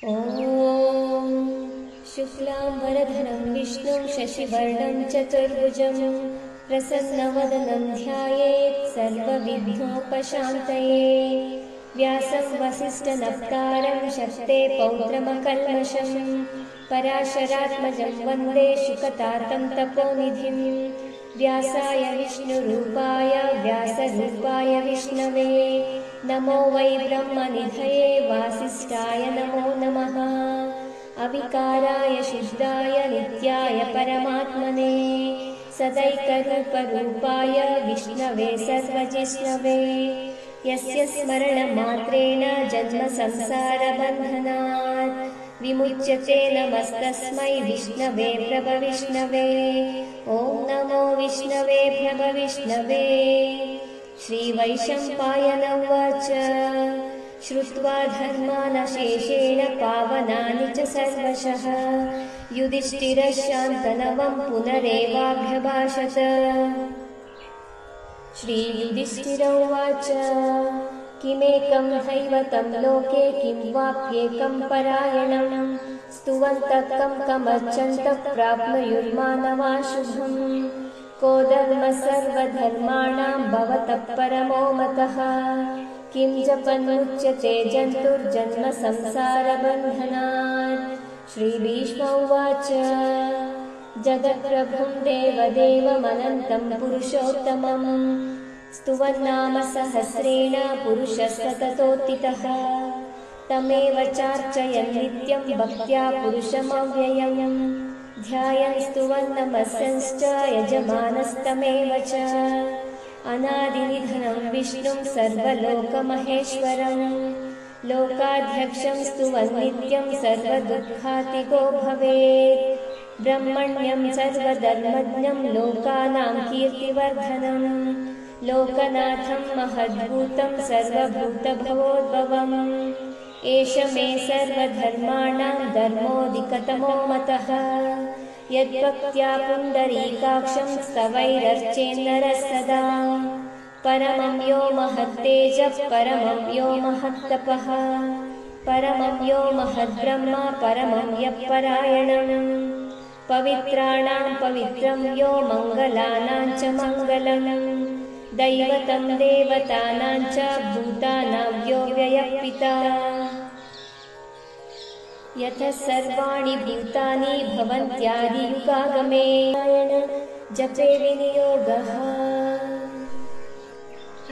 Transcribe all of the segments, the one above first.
ॐ शुक्लाम्बरधरं विष्णुं शशिवर्णं चतुर्भुजं प्रसन्नवदनं ध्यायेत् सर्वविघ्नोपशान्तये। व्यासं वसिष्ठनप्तारं शक्ते पौत्रमकल्मषं पराशरात्मजं वन्दे शुकतातं तपोनिधिं। व्यासाय विष्णुरूपाय व्यासरूपाय विष्णवे नमो वै ब्रह्मनिधये वासिष्ठाय नमो नमः। अविकाराय शुद्धाय नित्याय परमात्मने सदैकरूपरूपाय विष्णवे सर्वजिष्णवे। यस्य स्मरणमात्रेण जन्मसंसारबन्धनात् विमुच्यते नमस्तस्मै विष्णवे प्रभविष्णवे। ॐ नमो विष्णवे प्रभविष्णवे। श्रीवैशम्पायन उवाच श्रुत्वा धर्मानशेषेण पावनानि च सर्वशः युधिष्ठिरः शान्तनवं पुनरेवाभ्यभाषत। श्रीयुधिष्ठिर उवाच किमेकं दैवतं लोके किं वाप्येकं परायणं स्तुवन्तः कमर्चन्तः प्राप्नुयुर्मानवा शुभम्। को धर्म सर्वधर्माणां भवतः परमो मतः किं जपन्मुच्यते जन्तुर्जन्म संसारबन्धनात्। श्रीभीष्म उवाच जगत्प्रभुं देवदेवमनन्तं पुरुषोत्तमं स्तुवन्नाम सहस्रेण पुरुषः सततोत्थितः। तमेव चार्चयन् नित्यं भक्त्या पुरुषमव्ययम् ध्यायन् स्तुवन्नमस्यंश्च यजमानस्तमेव च। अनादिनिधनं विष्णुं सर्वलोकमहेश्वरं लोकाध्यक्षं स्तुवन् नित्यं सर्वदुःखातिको भवेत्। ब्रह्मण्यं सर्वधर्मज्ञं लोकानां कीर्तिवर्धनं लोकनाथं महद्भूतं सर्वभूतभवोद्भवम्। एष मे सर्वधर्माणां धर्मोऽधिकतमो मतः यद्भक्त्या पुण्डरीकाक्षं स्तवैरर्चेन्नरः सदा। परमं यो महत्तेजः परमं यो महत्तपः परमं यो महद्ब्रह्म परमं यः परायणम्। पवित्राणां पवित्रं यो मङ्गलानां च मङ्गलम् दैवतं देवतानां च भूतानां यो व्ययः पिता। यतः सर्वाणि भूतानि भवन्त्यादियुगागमे जपे विनियोगः।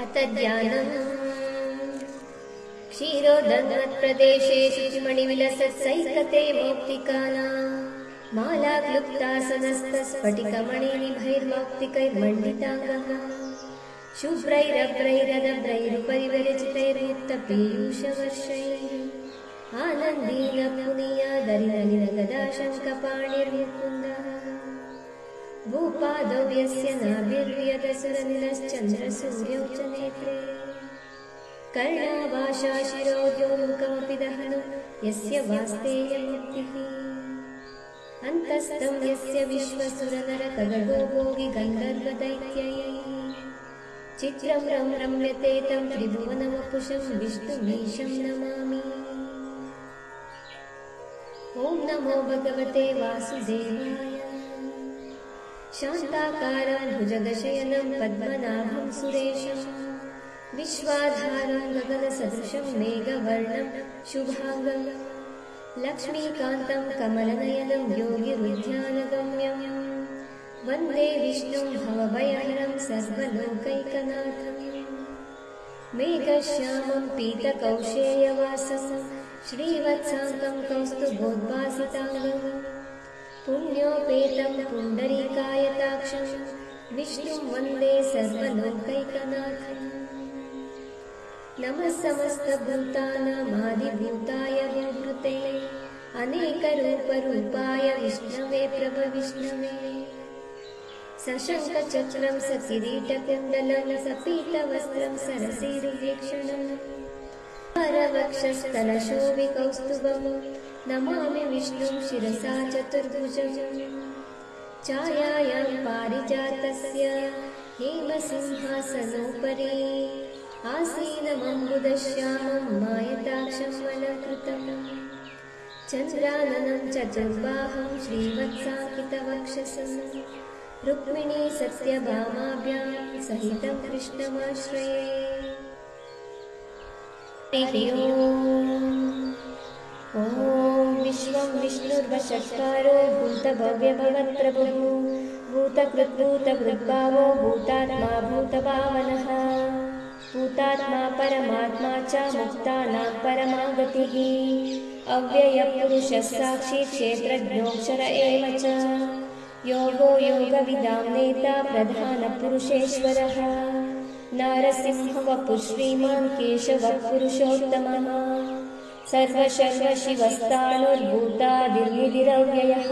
अथ ध्यानम् क्षीरोदन्मत्प्रदेशे शुचिमणिविलसत्सैकते मौक्तिकानां मालाक्लुप्तासनस्तस्फटिकमणिनिभैर्मौक्तिकैर्मण्डिताङ्गः शुभ्रैरभ्रैरदभ्रैरुपरिविरचितैर्मुक्तपीयूषवर्षैः आनन्दीन पुनीयादरिनलिनगदाशङ्कपाणिर्मुकुन्दः। भूपादौ यस्य नाभिर्व्यदसुरनिलश्चन्द्रसूर्यौ च नेत्रे कर्णाभाषाशिरोद्योमुखमपि दहनो यस्य वास्तेयमुक्तिः। अन्तस्तं यस्य विश्वसुरनरकगगो भोगि गन्धर्वदैत्यैः चित्रं रम्यते तं त्रिभुवनवपुषं विष्णुमीशं नमामि। ॐ नमो भगवते वासुदेवाय। शान्ताकारं भुजगशयनं पद्मनाभं सुरेशं विश्वाधारं गगनसदृशं मेघवर्णं शुभांगं लक्ष्मीकान्तं कमलनयनं योगिरुध्यानगम्यं वन्दे विष्णुं भवभयहरं सर्वलोकैकनाथं। मेघश्यामं पीतकौशेयवासं श्रीवत्साङ्गं कौस्तुभोद्भासिताङ्गं पुण्योपेतं पुण्डरीकायताक्षं विष्णुं वन्दे सर्वलोकैकनाथम्। नमः समस्तभूतानामादिभूताय विवृते अनेकरूपरूपाय विष्णवे प्रभविष्णवे। सशङ्खचक्रं सकिरीटकुण्डलं सपीतवस्त्रं सरसीरुवीक्षणं परवक्षस्थलशोभिकौस्तुभं नमामि विष्णुं शिरसा चतुर्भुजं। छायायां पारिजातस्य हेमसिंहासनोपरि आसीनमम्बुदश्यामं मायताक्षं वलकृतम् चन्द्राननं चतुर्बाहं श्रीवत्साङ्कितवक्षसं रुक्मिणी सत्यभामाभ्यां सहितं कृष्णमाश्रये। ॐ विश्वं विष्णुर्वषट्कारो भूतभव्यभवत्प्रभुः भूतकृद्भूतभृद्भावो भूतात्मा भूतभावनः भूतात्मा परमात्मा च मुक्तानां परमा गतिः अव्ययपुरुषः साक्षी क्षेत्रज्ञोऽक्षर एव च योगो योगविदां नेता प्रधानपुरुषेश्वरः नारसिंहवपुः श्रीमान् केशवः पुरुषोत्तमः सर्वशर्वशिवस्ताणुर्भूतादिर्निधिरव्ययः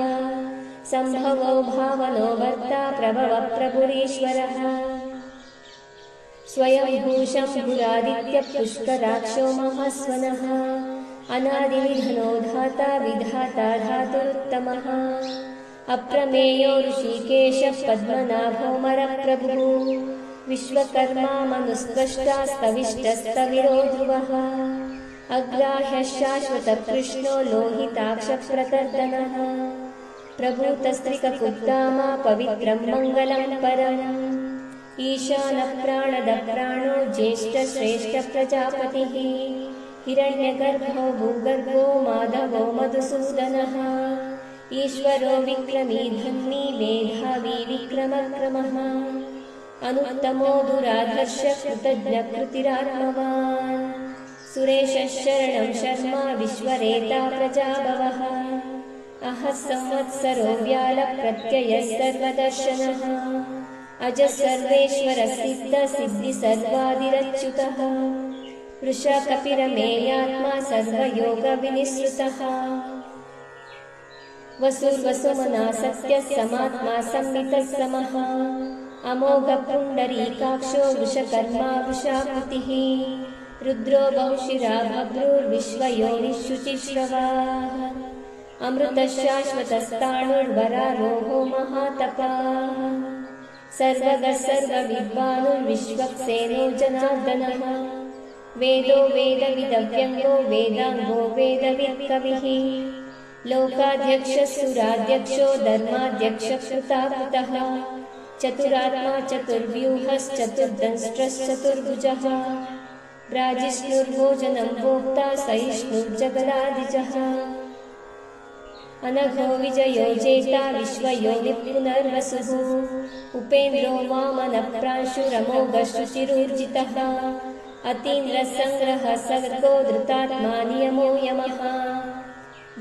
सम्भवो भावनो भर्ता प्रभवः प्रभुरीश्वरः स्वयंभूशम्भुरादित्यः पुष्कराक्षो महास्वनः अनादिनिधनो धाता विधाता धातुरुत्तमः अप्रमेयो ऋषिकेशः पद्मनाभो मरप्रभुः विश्वकर्मा मनुस्त्वष्टास्तविष्टस्तविरो ध्रुवः अग्राह्यः शाश्वतकृष्णो लोहिताक्षप्रकर्दनः प्रभूतस्त्रिककुब्धामा पवित्रं मङ्गलं परम् ईशानप्राणदप्राणो ज्येष्ठश्रेष्ठप्रजापतिः हिरण्यगर्भो भूगर्भो माधवो मधुसूदनः ईश्वरो विक्रमी धन्वी मेधावी विक्रमक्रमः अनुत्तमो दुराधर्षः कृतज्ञकृतिरात्मवान् सुरेशः शरणं शर्मा विश्वरेता प्रजाभवः अहः संवत्सरो व्यालप्रत्ययः सर्वदर्शनः अजः सर्वेश्वरः सिद्धसिद्धिसर्वादिरच्युतः वृषकपिरमेयात्मा सर्वयोगविनिःसृतः वसुर्वसुमना सत्यः समात्मा संवितः समः अमोघपुण्डरीकाक्षो वृषकर्मा वृषाकृतिः रुद्रो बहुशिरा भद्रुर्विश्वयोनिःशुचिश्रवाः अमृतः शाश्वतस्ताणुर्वरारोहो महातपाः सर्वगः सर्वविद्वानुर्विश्वक्सेनो जनार्दनः वेदो वेदविदव्यङ्गो वेदाङ्गो वेदवित्कविः लोकाध्यक्षः सुराध्यक्षो धर्माध्यक्षः कृताकृतः चतुरात्मा चतुर्व्यूहश्चतुर्दंष्ट्रश्चतुर्भुजः राजिष्णुर्भोजनं भोक्ता सहिष्णुर्जगदादिजः अनघो विजयो जेता विश्वयोनिः पुनर्वसुः उपेन्द्रो वामनप्रांशुरमोघशुचिरूर्जितः अतीन्द्रसङ्ग्रहः सर्गो धृतात्मा नियमो यमः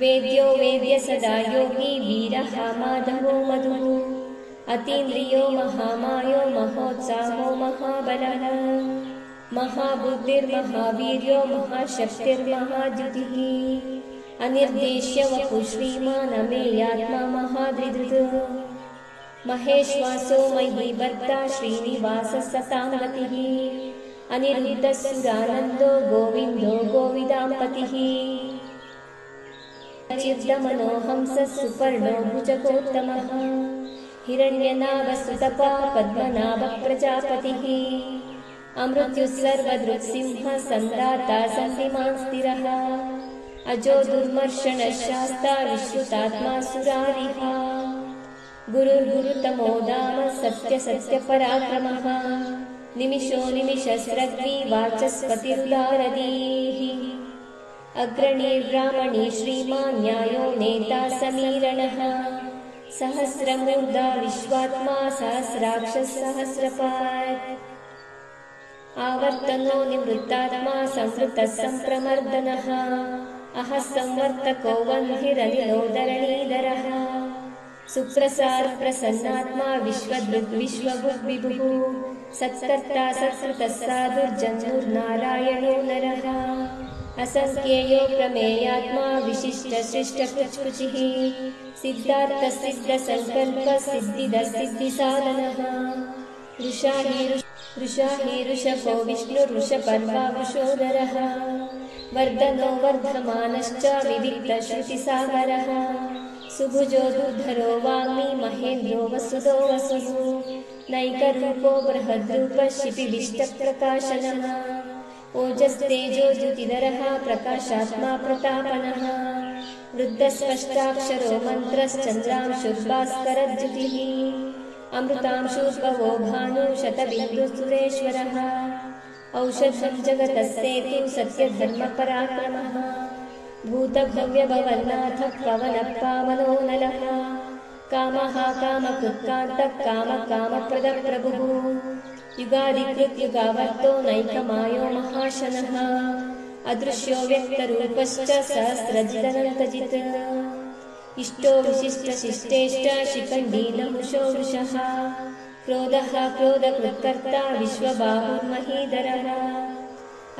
वेद्यो वेद्य सदा योगी वीरः माधवो मधुः अतीन्द्रियो महामायो महोत्साहो महाबलः महाबुद्धिर्महावीर्यो महाशक्तिर्महाद्युतिः अनिर्देश्य वपुः श्रीमान् अमेयात्मा महाधृधृत् महेश्वासो महीभर्ता श्रीनिवासः सतामतिः अनिरुद्धः सुरानन्दो गोविन्दो गोविदाम्पतिः चिद्दमनो हंसः सुपर्णो भुजगोत्तमः हिरण्यनाभस्तुतपा पद्मनाभः प्रजापतिः अमृत्युः सर्वदृक्सिंहः सन्दाता सन्धिमान् स्थिरः अजो दुर्मर्षणः शास्ता विश्रुतात्मा सुरारिः गुरुर्गुरुतमो धाम सत्यसत्यपराक्रमः निमिषो निमिषस्रग्वी वाचस्पतिरुदारधीः अग्रणी ब्राह्मणी श्रीमान् न्यायो नेता समीरणः सहस्रमूर्धा विश्वात्मा सहस्राक्षः सहस्रपात् आवर्तनो निवृत्तात्मा संवृतः सम्प्रमर्दनः अहः संवर्तको वह्निरनिलो धरणीधरः सुप्रसादप्रसन्नात्मा विश्वभुग्विभुः सत्कर्ता सत्कृतः साधुर्जन्मुर्नारायणो नरः असंख्येयो प्रमेयात्मा विशिष्टसृष्टकुचकुचिः सिद्धार्थसिद्धसङ्कल्पः सिद्धिदसिद्धिसाधनः वृषाहीरुषभो विष्णुर्वृषपर्वा वृषोदरः वर्धनो वर्धमानश्च विविक्तश्रुतिसागरः सुभुजो दुर्धरो वाग्मी महेन्द्रो वसुदो वसुः नैकरूपो बृहद्रूपः शिपिविष्टप्रकाशनः ओजस्तेजो द्युतिधरः प्रकाशात्मा प्रतापनः वृद्धस्पष्टाक्षरो मन्त्रश्चन्द्रांशुर्भास्करद्युतिः अमृतांशुर्भवो भानुशतबिन्दुसुरेश्वरः औषधं जगतस्तेतु सत्यधर्मपराक्रमः भूतभव्यभवन्नाथः पवनः पावनो नलः कामः कामकृत्कान्तः कामकामप्रदप्रभुः युगादिकृत्युगावर्तो नैकमायो महाशनः अदृश्यो व्यक्तरूपश्च सहस्रजिदनन्तजित् इष्टो विशिष्टशिष्टेष्ट शिखण्डी नहुषो वृषः क्रोधः क्रोधकृत्कर्ता विश्वबाहुर्महीधरः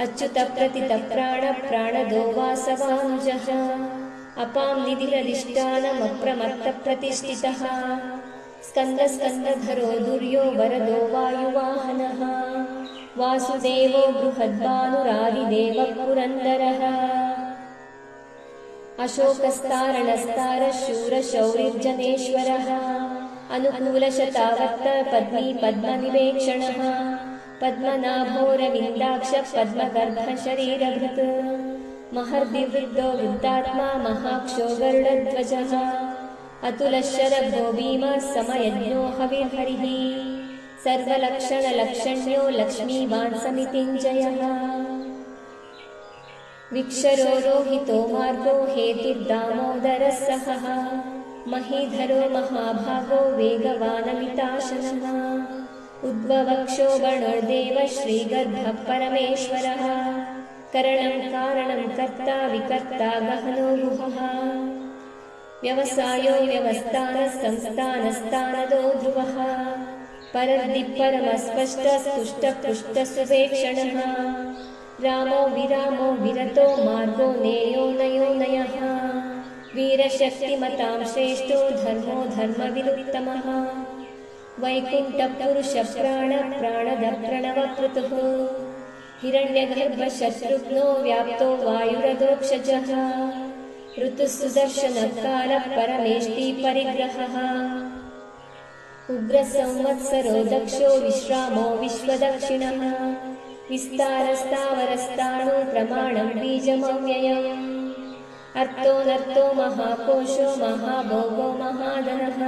अच्युतप्रतितप्राणप्राणदो वासवानुजः अपां निधिरधिष्ठानमप्रमत्तप्रतिष्ठितः स्कन्दस्कन्दधरो दुर्यो वरदो वायुवाहनः वासुदेवो बृहद्भानुरादिदेवः पुरन्दरः अशोकस्तारणस्तारः शूरशौरिर्जनेश्वरः अनुकूलशतावत्त पद्मी पद्मनिवेक्षणः पद्मनाभोरविन्दाक्षः पद्मगर्भशरीरभृत् महर्दिवृद्धो वृद्धात्मा महाक्षो गरुडध्वजः अतुलशरभो भीमः समयज्ञो हविर्हरिः सर्वलक्षणलक्षण्यो लक्ष्मीवान् समितिञ्जयः विक्षरो रोहितो मार्गो हेतुर्दामोदरः सहः महीधरो महाभागो वेगवानमिताशनः उद्भवक्षो गणोर्देव श्रीगर्भः परमेश्वरः करणं कारणं कर्ता विकर्ता गहनो गुहः व्यवसायो व्यवस्थानः संस्थानस्तानदो ध्रुवः परद्दिक्परमस्पष्टस्तुष्टपुष्टसुवेक्षणः रामो विरामो विरतो मार्गो नेयो नयो नयः वीरशक्तिमतां श्रेष्ठो धर्मो धर्मविरुत्तमः वैकुण्ठपुरुषप्राणप्राणदप्रणवकृतुः हिरण्यगर्भशत्रुघ्नो व्याप्तो वायुरधोक्षजः ऋतुः सुदर्शनकालः परमेष्टि परिग्रहः उग्रसंवत्सरो दक्षो विश्रामो विश्वदक्षिणः विस्तारस्तावरस्ताणु प्रमाणं बीजमव्ययम् अर्थोऽनर्थो महाकोशो महाभोगो महाधनः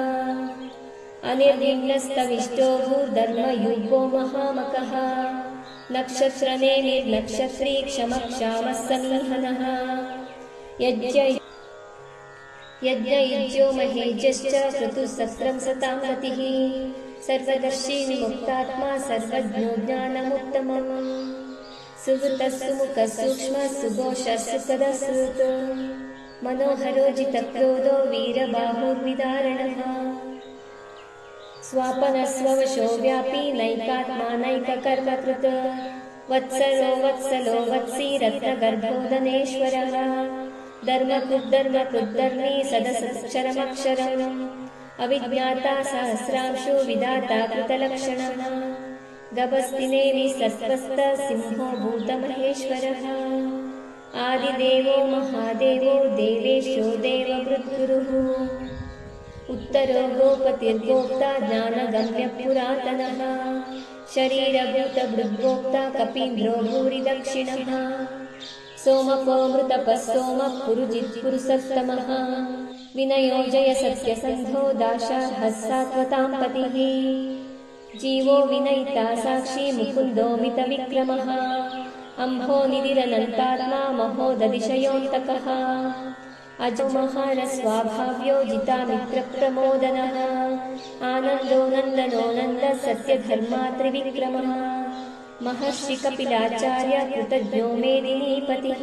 अनिर्विघ्नस्तविष्टो भूर्धर्मयुगो महामकः नक्षत्रनेमिर्नक्षत्री क्षमक्षामः समीहनः यज्ञयुज्यो महेज्यश्च क्रतुसहस्रं सतां गतिः सर्वदर्शी विमुक्तात्मा सर्वज्ञो ज्ञानमुत्तमम् सुहृतः सुमुखः सूक्ष्मः सुघोषः सुखदसृत् मनोहरो जितक्रोधो वीरबाहुर्विदारणः स्वापनस्ववशो व्यापी नैकात्मा नैककर्मकृत् वत्सलो वत्सलो वत्सी रत्नगर्भोदनेश्वरः धर्मकृद्धर्मकृद्धर्मी सदसक्षरमक्षरम् अविज्ञाता सहस्रांशो विधाता कृतलक्षणः गभस्तिनेमि सत्त्वस्त सिंहो भूतमहेश्वरः आदिदेवो महादेवो देवेशो देववृद्गुरुः उत्तरो गोपतिर्गोप्ता ज्ञानगम्यपुरातनः शरीरभूतभृद्गोप्ता कपीन्द्रो भूरिदक्षिणः सोमको मृतपः सोमः पुरुजित्पुरुषोत्तमः विनयो जय सत्यसन्धो दाशार्हः सात्वतां पतिः जीवो विनयिता साक्षी मुकुन्दो मितविक्रमः अम्भो निधिरनन्तात्मा महोदधिशयोऽन्तकः अजो महारस्वाभाव्यो जितामित्रप्रमोदनः आनन्दो नन्दनो नन्दः सत्यधर्मात्रिविक्रमः महर्षि कपिलाचार्य कृतज्ञो मेदिनीपतिः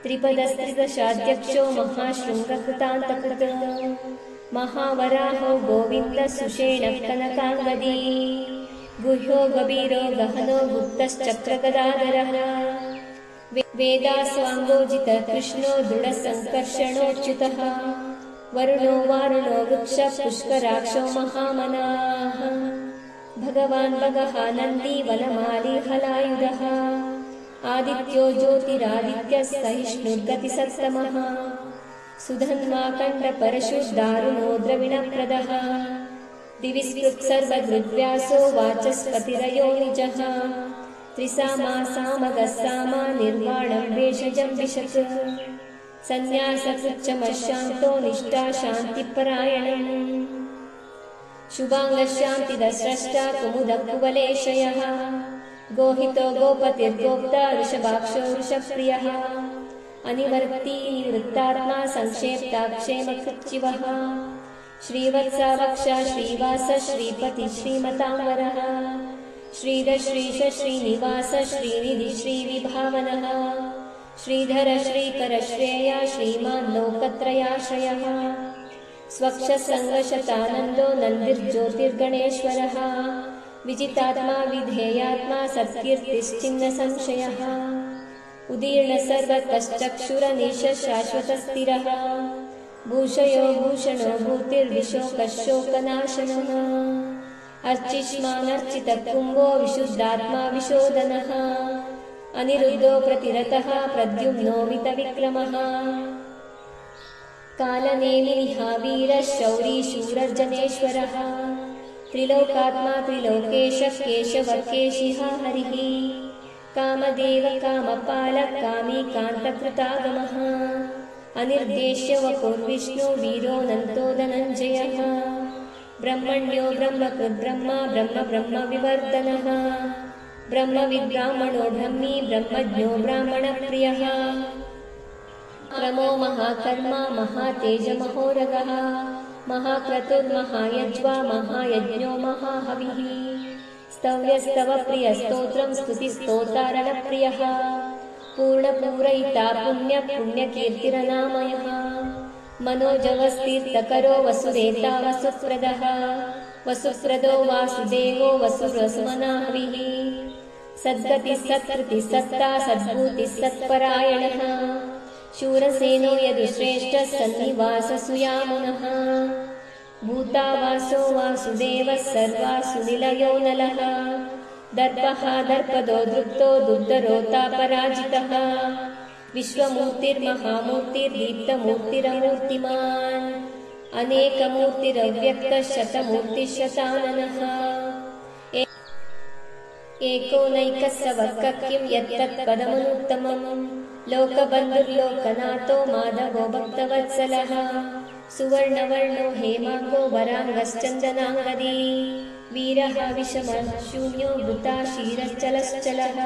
त्रिपदस्त्रिदशाध्यक्षो महाशृङ्गकृतान्तकृत् महावराहो गोविन्दः सुषेणः कनकाङ्गदी गुह्यो गभीरो गहनो गुप्तश्चक्रगदाधरः वेदास्वाङ्गोजितः कृष्णो दृढसङ्कर्षणोच्युतः वरुणो वारुणो वृक्षः पुष्कराक्षो महामनाः भगवान् भगः नन्दी वनमाली हलायुधः आदित्यो ज्योतिरादित्यः सहिष्णुर्गतिसत्तमः सुधन्वाकण्डपरशुर्दारुणो द्रविणप्रदः दिविस्कृत् सर्वहृद्व्यासो वाचस्पतिरयो निजः त्रिसामा सामगः सामा निर्वाणं वेषजं विशत् सन्न्यासकृच्छमशान्तो निष्ठा शान्तिपरायणम् शुभाङ्गशान्तिदस्रष्टा कुमुदकुवलेशयः गोहितो गोपतिर्गोप्ता वृषभाक्षो वृषप्रियः अनिवर्ती निवृत्तात्मा संक्षेप्ताक्षेमकृच्छिवः श्रीवत्सावक्षा श्रीवास श्रीपति श्रीमतांवरः श्रीधर श्रीश श्रीनिवास श्रीनिधि श्रीविभावनः श्रीधर श्रीकर श्रेया श्रीमान् लोकत्रयाश्रयः स्वक्षसङ्गशतानन्दो नन्दिर्ज्योतिर्गणेश्वरः विजितात्मा विधेयात्मा सत्कीर्तिश्चिन्न संशयः उदीर्ण सर्वतश्चक्षुरनीश शाश्वतस्थिरः भूषयो भूषणो भूतिर्विशोकशोकनाशनः अर्चिष्मानर्चितकुम्भो विशुद्धात्मा विशोदनः अनिरुद्धो प्रतिरतः प्रद्युम्नो मितविक्रमः कालनेमिनिहावीरः शौरी शूरर्जनेश्वरः त्रिलोकात्मा त्रिलोकेशः केशवकेशिः हरिः कामदेव कामपालः कामी कान्तकृतागमः अनिर्देश्य वपुर्विष्णु वीरोऽनन्तो धनञ्जयः ब्रह्मण्यो ब्रह्मकृद्ब्रह्मा ब्रह्म ब्रह्मविवर्धनः ब्रह्मविद्ब्राह्मणो ब्रह्मी ब्रह्मज्ञो ब्राह्मणप्रियः क्रमो महाकर्मा महातेजमहोरगः महाक्रतुर्महायज्वा महायज्ञो महाहविः स्तव्यस्तवप्रियस्तोत्रं स्तुतिस्तोतारणप्रियः पूर्णपूरयिता पुण्यकीर्तिरनामयः मनोजवस्तीर्थकरो वसुदेता वसुप्रदः वसुप्रदो वासुदेवो वसुरसमनाहविः सद्गतिस्सत्कृतिस्सत्ता सद्भूतिस्सत्परायणः शूरसेनो यदुश्रेष्ठः सन्निवाससुयामुनः भूतावासो वासुदेवः सर्वासुनिलयो नलः दर्पः दर्पदो दृप्तो दुर्धरोता पराजितः विश्वमूर्तिर्महामूर्तिर्दीप्तमूर्तिरमूर्तिमान् अनेकमूर्तिरव्यक्तः शतमूर्तिशताननः एकोनैकस्सवक्कः किं यत्तत्पदमनुत्तमम् लोकबन्धुर्लोकनाथो माधवो भक्तवत्सलः सुवर्णवर्णो हेमाङ्गो वराङ्गश्चन्दनाङ्गदी वीरः विषमः शून्यो वृता क्षीरश्चलश्चलः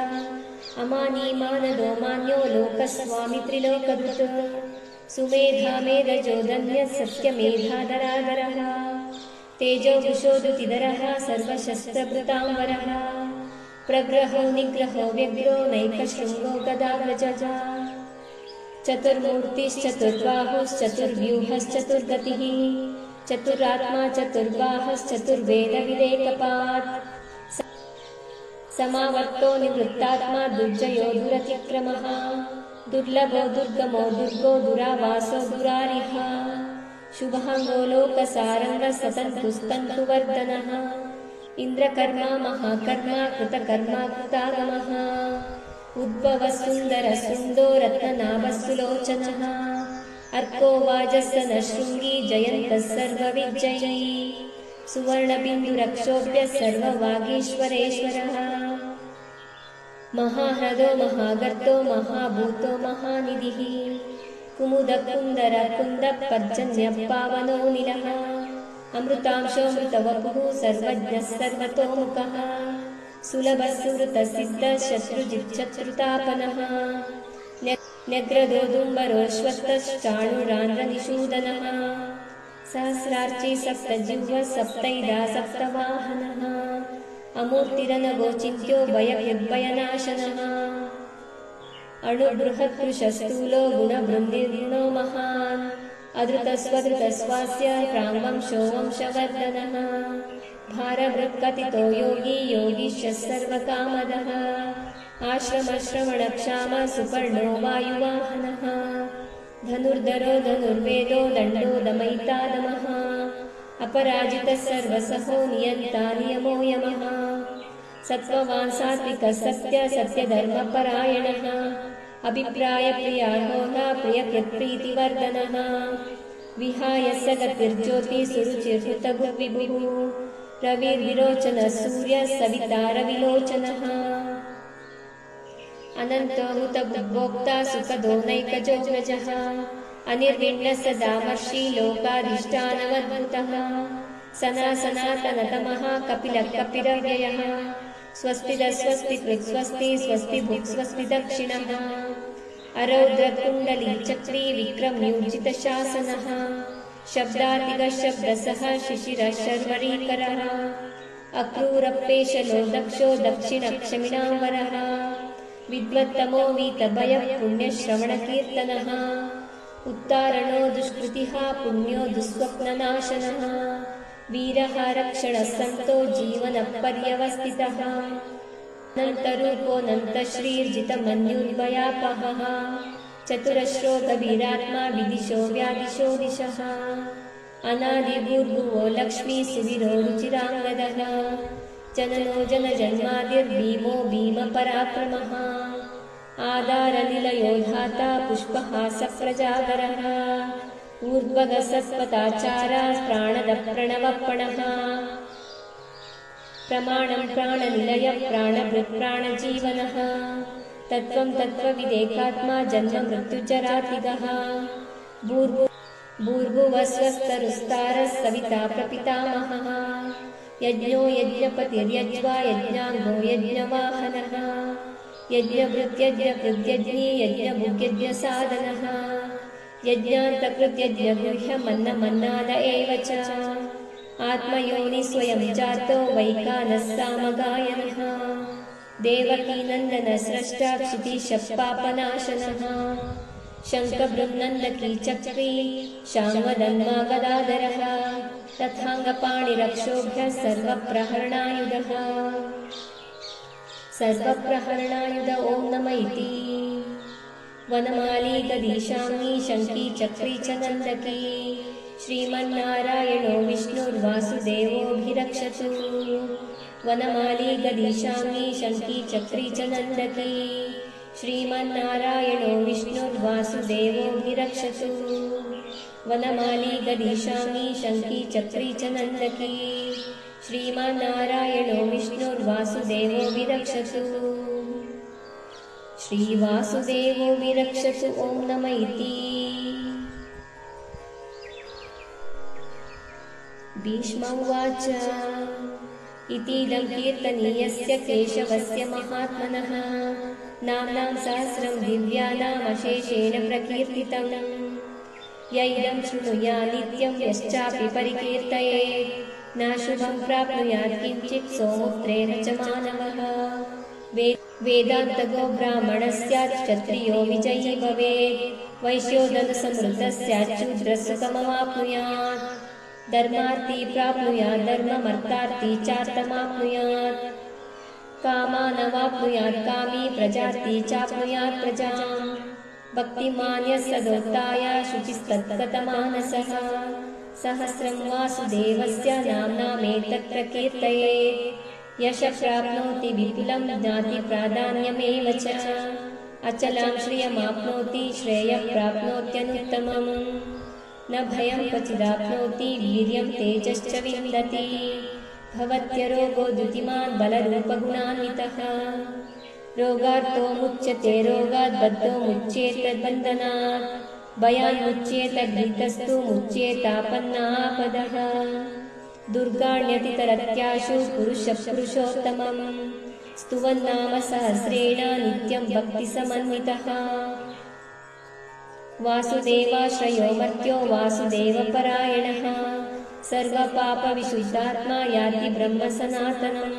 अमानी मानदो मान्यो लोकस्वामी त्रिलोकधृत् सुमेधा मेधजो धन्यः सत्यमेधाधराधरः तेजो वृषोदुतिधरः सर्वशस्त्रभृताम्बरः प्रग्रहो निग्रहो व्यग्रो नैकशृङ्गो गदाव्रजः चतुर्मूर्तिश्चतुर्बाहुश्चतुर्व्यूहश्चतुर्गतिः चतुरात्मा चतुर्वेदविदेकपात् समावर्तो निवृत्तात्मा दुर्जयो दुरतिक्रमः दुर्लभो दुर्गमो दुर्गो दुरावासो दुरारिः शुभाङ्गो लोकसारङ्गः सतन्तुस्तन्तुवर्धनः इन्द्रकर्मा महाकर्मा कृतकर्मा कृतागमः उद्भवः सुन्दरः सुन्दो रत्ननाभः सुलोचनः अर्को वाजस्सनः शृङ्गी जयन्तः सर्वविजयी सुवर्णबिन्दुरक्षोभ्यः सर्ववागीश्वरेश्वरः महाह्रदो महागर्तो महाभूतो महानिधिः कुमुदकुन्दरकुन्दः पर्जन्यः पावनो निलः अमृतांशोऽमृतवपुः सर्वज्ञः सर्वतोमुखः सुलभः सुहृतसिद्धः शत्रुजिच्छत्रुतापनः न्यग्रदोदुम्बरोऽश्वत्थश्चाणुरान्ध्रनिषूदनः सहस्रार्ची सप्तजिह्वः सप्तैधा सप्तवाहनः अमूर्तिरनगोचिन्त्यो भयकृद्भयनाशनः अणुबृहत्कृशस्थूलो गुणबृन्निर्गुणो महान् अधृतस्वधृतस्वास्य प्राङ्वंशो वंशवर्धनः भारभृत्कथितो योगी योगीशः सर्वकामदः आश्रमश्रवणक्षाम सुपर्णो वायुवाहनः धनुर्धरो धनुर्वेदो दण्डो दमयितादमः अपराजितः सर्वसहो नियन्ता नियमो यमः सत्त्ववान् सात्विकः सत्यधर्मपरायणः अभिप्रायप्रियार्होः प्रियकृत्प्रीतिवर्धनः विहाय स गतिर्ज्योतिसुरुचिर्हृतभुविभुः रविर्विरोचनः सूर्यः सविता रविलोचनः अनन्तो हुतभुग्भोक्ता सुखदो नैकजोग्रजः अनिर्विण्णः सदामर्षि लोकाधिष्ठानवद्भुतः सनातनतमः कपिलः कपिरव्ययः स्वस्तिदस्वस्तिकृत् स्वस्ति स्वस्ति भुक् स्वस्ति दक्षिणः अरौद्रकुण्डलीचक्री विक्रम्यूर्जितशासनः शब्दातिगः शब्दसः शिशिरः शर्वरीकरः अक्रूरप्पेशलो दक्षो दक्षिणक्षमिणाम्बरः विद्वत्तमो वीतभयः पुण्यश्रवणकीर्तनः उत्तारणो दुष्कृतिः पुण्यो दुःस्वप्ननाशनः वीरः रक्षणः सन्तो जीवनपर्यवस्थितः अनन्तरूपोऽनन्तश्रीर्जितमन्युर्भयापहः चतुरश्रो गभीरात्मा विदिशो व्यादिशो दिशः अनादिभूर्भुवो लक्ष्मी सुवीरो रुचिराङ्गदः जननो जनजन्मादिर्भीमो भीमपराक्रमः आधारनिलयो धाता पुष्पहासप्रजागरः ऊर्ध्वगसत्पथाचारा प्राणदप्रणवप्रणः प्रमाणं प्राणनिलयः प्राणभृत् प्राणजीवनः तत्त्वं तत्त्वविदेकात्मा जन्ममृत्युजरातिगः भूर्भुवस्वस्तरुस्तारः सविता प्रपितामहः यज्ञो यज्ञपतिर्यज्वा यज्ञाङ्गो यज्ञवाहनः यज्ञभृत्यज्ञकृत्यज्ञी यज्ञभुग्यज्ञसाधनः यज्ञान्तकृत्यज्ञगुह्यमन्नमन्नाद एव च आत्मयोनि स्वयं जातो वैकानः सामगायनः देवकीनन्दनस्रष्टा क्षितिशपापनाशनः शङ्खबृन्नन्दकी चक्री शाङ्वदन्मा गदाधरः तथाङ्गपाणिरक्षोभ्यः सर्वप्रहरणायुधः सर्वप्रहरणायुध ॐ नमः इति वनमाली गदीशाङ्गी शङ्की चक्री च नन्दकी श्रीमन्नारायणो विष्णुर्वासुदेवोऽभिरक्षतु वनमाली गदीशाङ्गी शङ्की चक्री च नन्दकी श्रीमन्नारायणो विष्णुर्वासुदेवोऽभिरक्षतु वनमाली गदीशाङ्गी शङ्की चक्री च नन्दकी श्रीमन्नारायणो विष्णुर्वासुदेवोऽभिरक्षतु श्रीवासुदेवो विरक्षतु ॐ नमः इति भीष्म उवाच इतीदं कीर्तनीयस्य केशवस्य महात्मनः नाम्नां सहस्रं दिव्यानामशेषेण प्रकीर्तितं य इदं शृणुयात् नित्यं यश्चापि परिकीर्तयेत् न शुभं प्राप्नुयात् किञ्चित् सोमुत्रेण च मानवः वेदान्तगो ब्राह्मणः स्यात् क्षत्रियो विजयी भवेत् वैश्यो धनसमृद्धः स्यात् शूद्रः सुखमवाप्नुयात् धर्मार्थी प्राप्नुयात् धर्ममर्थार्थी चार्थमाप्नुयात् कामानवाप्नुयात् कामी प्रजार्थी चाप्नुयात् प्रजाम् भक्तिमान्यः सदोत्ताय शुचिस्तत्कतमानसः सहस्रं वासुदेवस्य नाम्नामेतत् प्रकीर्तयेत् यश प्राप्नोति विपुलं ज्ञातिप्राधान्यमेव च अचलां श्रियमाप्नोति श्रेयः प्राप्नोत्यनुत्तमम् न भयं क्वचिदाप्नोति वीर्यं तेजश्च विन्दति भवत्यरोगो द्युतिमान् बलरूपगुणान्वितः रोगार्तो मुच्यते रोगात् बद्धो मुच्येत बन्धनात् भयान्मुच्येत गृहीतस्तु मुच्येतापन्नापदः दुर्गाण्यतितरत्याशु पुरुषोत्तमम् स्तुवन्नाम सहस्रेण नित्यं भक्तिसमन्वितः वासुदेवाश्रयो मर्त्यो वासुदेवपरायणः सर्वपापविशुद्धात्मा याति ब्रह्म सनातनम्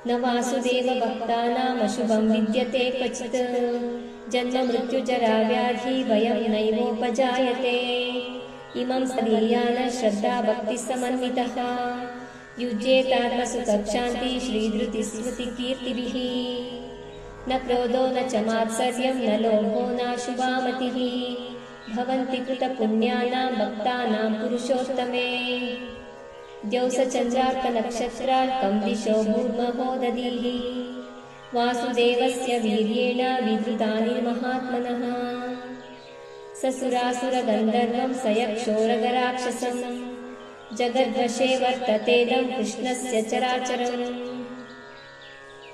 न वासुदेवभक्तानामशुभं विद्यते क्वचित् जन्म मृत्युजरा व्याधि भयं नैवोपजायते इमं सदीयान श्रद्धा भक्तिसमन्वितः युज्येतात्मसुखशान्ति श्रीधृतिस्मृतिकीर्तिभिः न क्रोधो न च मात्सर्यं न लोभो नाशुभामतिः भवन्ति कृतपुण्यानां भक्तानां पुरुषोत्तमे द्यौसचन्द्रार्कनक्षत्रार्कं दिशो भूर्महो दधीः वासुदेवस्य वीर्येण विधृतानि महात्मनः ससुरासुरगन्धर्वं सयक्षोरगराक्षसं जगद्वशे वर्ततेदं कृष्णस्य चराचरम्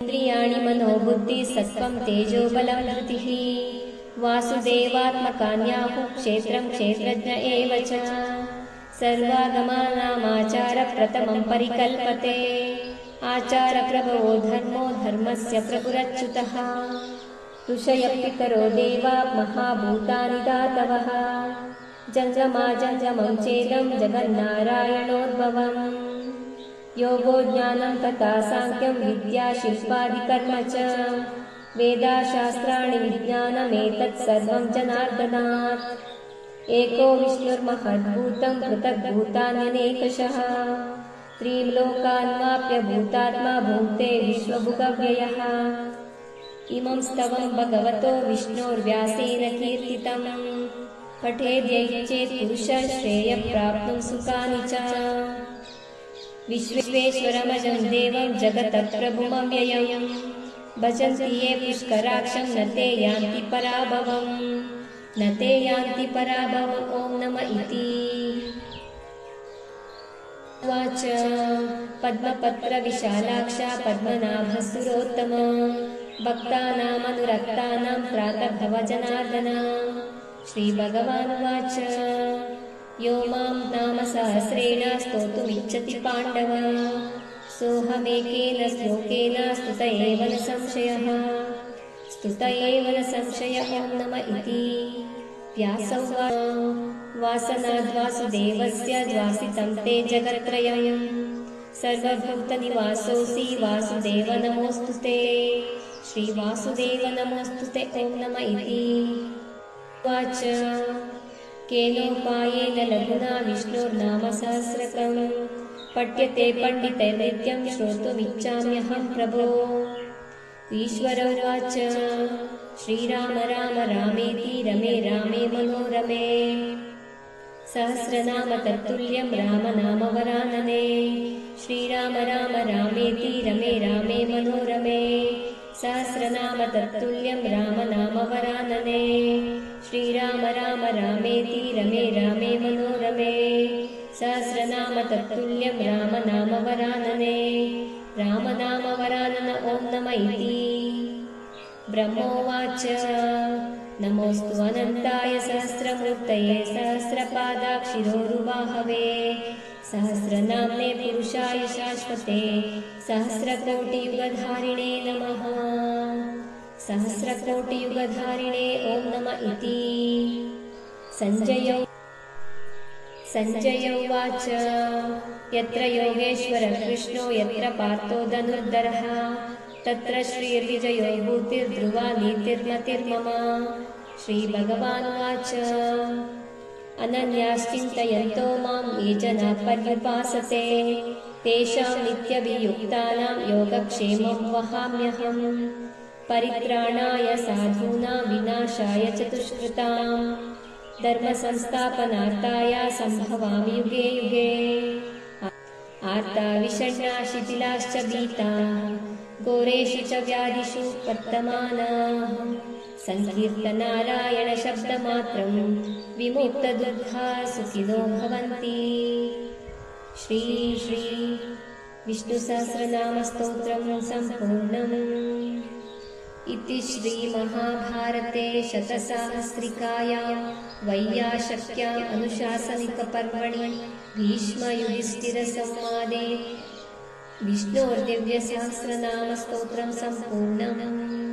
इन्द्रियाणि मनोबुद्धि सत्त्वं तेजोबलं धृतिः वासुदेवात्मकान्याहुः क्षेत्रं क्षेत्रज्ञ एव च सर्वागमानामाचारप्रथमं परिकल्पते आचारप्रभवो धर्मो धर्मस्य प्रभुरच्युतः ऋषयः पितरो देवा महाभूतानि धातवः जङ्गमा जङ्गमं चेदं जगन्नारायणोद्भवम् योगो ज्ञानं तथा साङ्ख्यं विद्या शिल्पादिकर्म च वेदाशास्त्राणि विज्ञानमेतत् सर्वं जनार्दनात् एको विष्णुर्महद्भूतं पृथग्भूतान्यनेकशः त्रीन् लोकान्वाप्य भूतात्मा भुङ्क्ते विश्वभुगव्ययः इमं स्तवं भगवतो विष्णोर्व्यासेन कीर्तितम् पठेद्यैच्छेत् पुरुषः श्रेयः प्राप्तुं सुखानि च विश्वेश्वरमजं देवं जगतः प्रभुमव्ययम् भजन्ति ये पुष्कराक्षं न ते यान्ति पराभवम् न ते यान्ति पराभवम् ॐ नम इति उवाच पद्मपत्रविशालाक्षा पद्मनाभसुरोत्तम भक्तानामनुरक्तानां प्रातर्भव जनार्दन श्रीभगवानुवाच यो मां नाम सहस्रेण स्तोतुमिच्छति पाण्डव सोऽहमेकेन श्लोकेन स्तुत एव न संशयः स्तुत एव न संशयः ॐ नम इति व्यासोवाच वासनाद्वासुदेवस्य द्वासितं ते जगत्त्रयम् सर्वभूतनिवासोऽसि वासुदेव नमोऽस्तु ते श्रीवासुदेव नमोऽस्तु ते ॐ नम इति उवाच केनोपायेन लघुना विष्णोर्नाम सहस्रकम् पठ्यते पण्डितैर्नित्यं श्रोतुमिच्छाम्यहं प्रभो ईश्वर उवाच श्रीराम राम रामेति रमे रामे मनोरमे सहस्रनाम तत्तुल्यं रामनामवरानने श्रीराम राम रामेति रमे रामे मनोरमे सहस्रनाम तत्तुल्यं रामनामवरानने श्रीराम राम रामेति रमे रामे मनोरमे सहस्रनाम तत्तुल्यं रामनामवरानने रामनामवरानन ॐ नम इति ब्रह्मोवाच नमोऽस्तु अनन्ताय सहस्रमूर्तये सहस्रपादाक्षिरोरुबाहवे सहस्रनाम्ने पुरुषाय शाश्वते सहस्रकोटियुगधारिणे नमः सहस्रकोटियुगधारिणे ॐ नम इति सञ्जय उवाच यत्र योगेश्वरः कृष्णो यत्र पार्थो धनुर्धरः तत्र श्रीर्विजयो भूतिर्ध्रुवा नीतिर्मतिर्मम श्रीभगवानुवाच अनन्याश्चिन्तयन्तो मां ये जनाः पर्युपासते तेषां नित्यभियुक्तानां योगक्षेमं वहाम्यहम् परित्राणाय साधूनां विनाशाय च दुष्कृतां धर्मसंस्थापनार्थाय सम्भवामि युगे युगे आर्ता विषण्णा शिथिलाश्च भीताः घोरेषु च व्याधिषु वर्तमानाः संकीर्तनारायण शब्दमात्रं विमुक्तदुःखा सुखिनो भवन्ति श्री विष्णुसहस्रनामस्तोत्रं सम्पूर्णम् इति श्रीमहाभारते शतसाहस्रिकायां वैयाशक्याम् अनुशासनिकपर्वणि भीष्मयुधिष्ठिरसंवादे विष्णोर्दिव्यसहस्रनामस्तोत्रं सम्पूर्णम्।